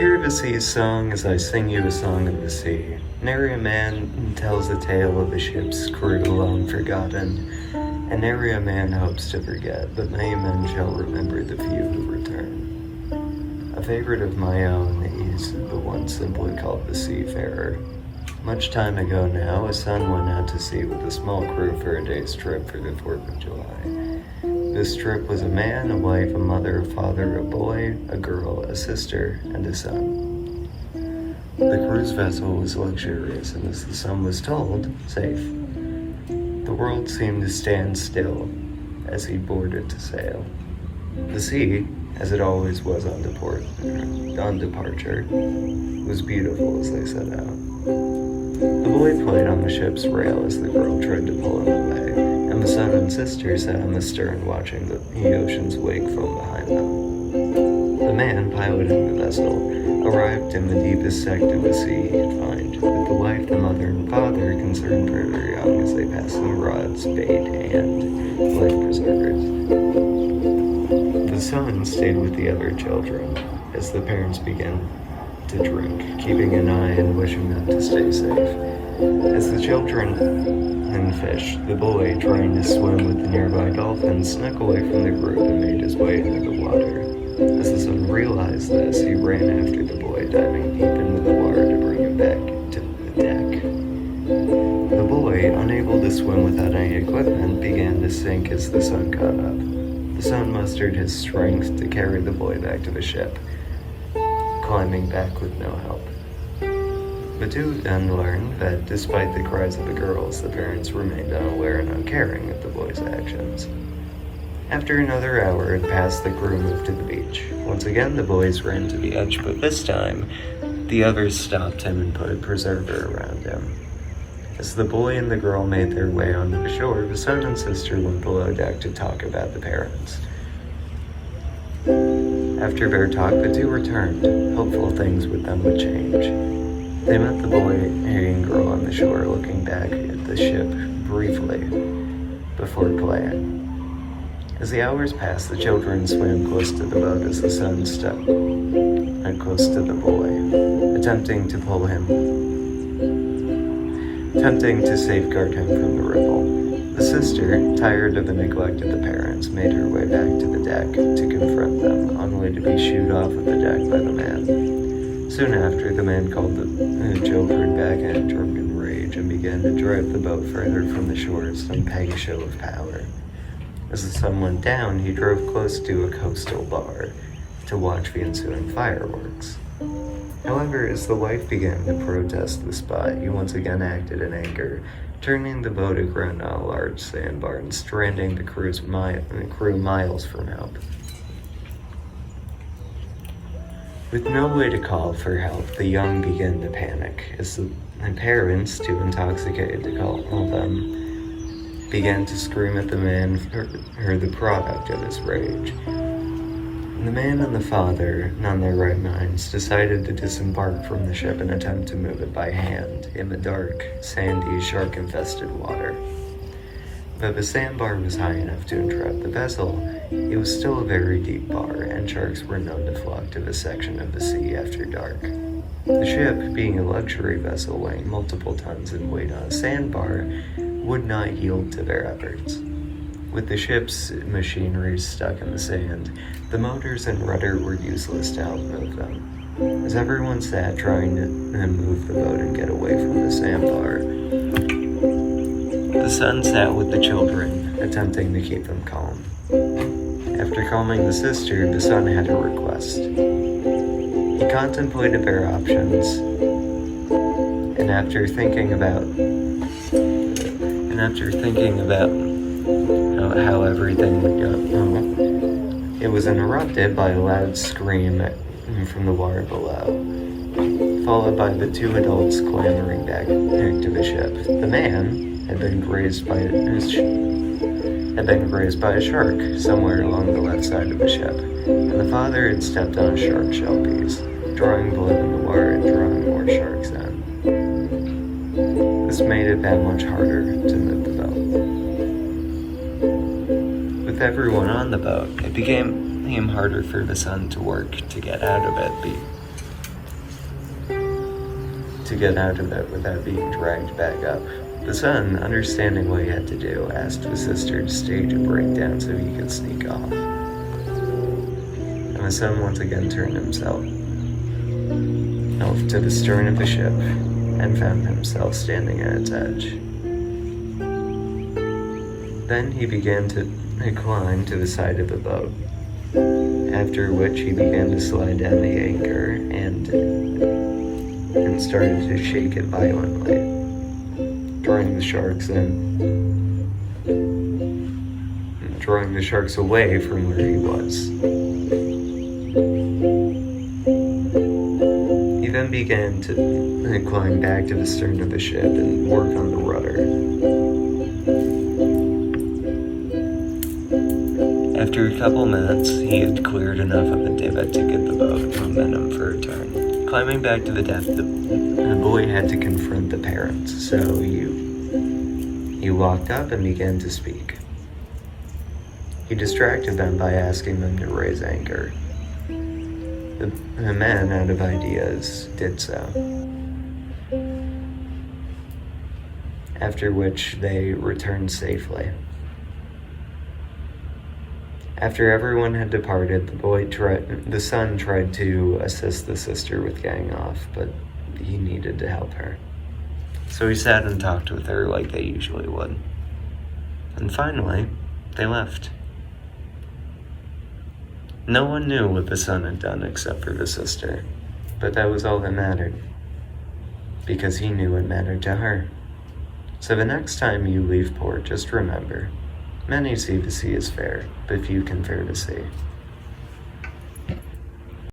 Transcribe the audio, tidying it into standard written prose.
Hear the sea's song as I sing you a song of the sea. Nary a man tells a tale of a ship's crew long forgotten, and nary a man hopes to forget, but many men shall remember the few who return. A favorite of my own is the one simply called the Seafarer. Much time ago now, a son went out to sea with a small crew for a day's trip for the 4th of July. This trip was a man, a wife, a mother, a father, a boy, a girl, a sister, and a son. The cruise vessel was luxurious and, as the son was told, safe. The world seemed to stand still as he boarded to sail. The sea, as it always was on departure, was beautiful as they set out. The boy played on the ship's rail as the girl tried to pull him away, and the son and sister sat on the stern watching the ocean's wake foam behind them. The man piloting the vessel arrived in the deepest sect of the sea he'd find, with the wife, the mother, and father concerned for their young as they passed the rods, bait, and life preservers. The son stayed with the other children as the parents began to drink, keeping an eye and wishing them to stay safe. As the children and fished, the boy, trying to swim with the nearby dolphins, snuck away from the group and made his way into the water. As the son realized this, he ran after the boy, diving deep into the water to bring him back to the deck. The boy, unable to swim without any equipment, began to sink as the son caught up. The son mustered his strength to carry the boy back to the ship, climbing back with no help. The two then learned that despite the cries of the girls, the parents remained unaware and uncaring of the boy's actions. After another hour had passed, the crew moved to the beach. Once again, the boys ran to the edge, but this time, the others stopped him and put a preserver around him. As the boy and the girl made their way onto the shore, the son and sister went below deck to talk about the parents. After their talk, the two returned, hopeful things with them would change. They met the boy and girl on the shore, looking back at the ship briefly before playing. As the hours passed, the children swam close to the boat as the son stepped close to the boy, attempting to safeguard him from the ripple. The sister, tired of the neglect of the parents, made her way back to the deck to confront them, only to be shooed off of the deck by the man. Soon after, the man called the children back in a drunken rage and began to drive the boat further from the shore as some petty show of power. As the sun went down, he drove close to a coastal bar to watch the ensuing fireworks. However, as the wife began to protest the spot, he once again acted in anger, turning the boat aground on a large sandbar and stranding the crew miles from help. With no way to call for help, the young began to panic, as the parents, too intoxicated to call them, began to scream at the man for the product of his rage. The man and the father, none in their right minds, decided to disembark from the ship and attempt to move it by hand in the dark, sandy, shark-infested water. Though the sandbar was high enough to entrap the vessel, it was still a very deep bar, and sharks were known to flock to this section of the sea after dark. The ship, being a luxury vessel weighing multiple tons in weight on a sandbar, would not yield to their efforts. With the ship's machinery stuck in the sand, the motors and rudder were useless to help move them. As everyone sat trying to move the boat and get away from the sandbar, the son sat with the children, attempting to keep them calm. After calming the sister, the son had a request. He contemplated their options, and after thinking about how everything would go, it was interrupted by a loud scream from the water below, followed by the two adults clambering back to the ship. The man had been grazed by a shark somewhere along the left side of the ship, and the father had stepped on a shark shell piece, drawing blood in the water and drawing more sharks in. This made it that much harder to move the boat. With everyone on the boat, it became harder for the son to work to get out of it to get out of it without being dragged back up. The son, understanding what he had to do, asked the sister to stage a breakdown so he could sneak off. And the son once again turned himself to the stern of the ship and found himself standing at its edge. Then he began to climb to the side of the boat, after which he began to slide down the anchor and started to shake it violently, drawing the sharks away from where he was. He then began to climb back to the stern of the ship and work on the rudder. After a couple minutes, he had cleared enough of the divot to give the boat momentum for a turn. Climbing back to the deck, the boy had to confront the parents, so he walked up and began to speak. He distracted them by asking them to raise anchor. The men, out of ideas, did so. After which they returned safely. After everyone had departed, the son tried to assist the sister with getting off, but he needed to help her. So he sat and talked with her like they usually would. And finally, they left. No one knew what the son had done except for the sister, but that was all that mattered, because he knew it mattered to her. So the next time you leave port, just remember, many see the sea as fair, but few can fare the sea.